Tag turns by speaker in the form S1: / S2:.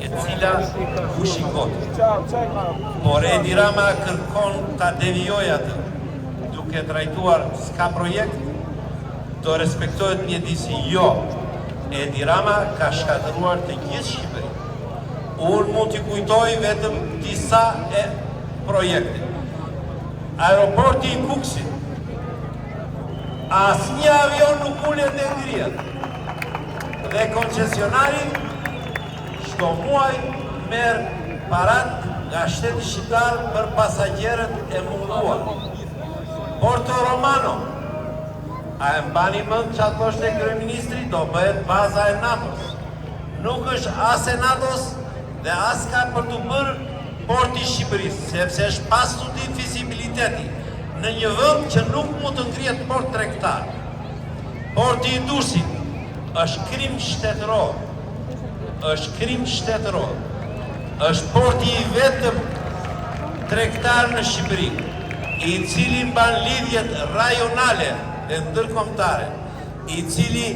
S1: e cila u shikot. Por Edi Rama kërkon ta devijoj atë, duke trajtuar s'ka projekt, do respektohet mjedisi. Jo, Edi Rama ka shkatëruar të gjithë Shqipëri. Unë mund t'i kujtoj vetëm disa projekte. Aeroporti i Kuksit, asnjë avion nuk ulet në ngrihet. Dhe koncesionari çdo muaj merr parat nga shteti shqiptar për pasagjerët e munguar. Porto Romano, a e mbani mend çfarë thoshte kryeministri, do bëhet baza e NATO-s. Nuk është as e NATO-s dhe as ka për të bërë porti i Shqipërisë, sepse është pa studim fizibiliteti në një vend që nuk mund të ngrihet port tregtar. Porti i Durrësit është krim shtetëror. Është krim shtetëror. Është porti i vetëm tregtar në Shqipëri, i cili mban lidhjet rajonale dhe ndërkombëtare, i cili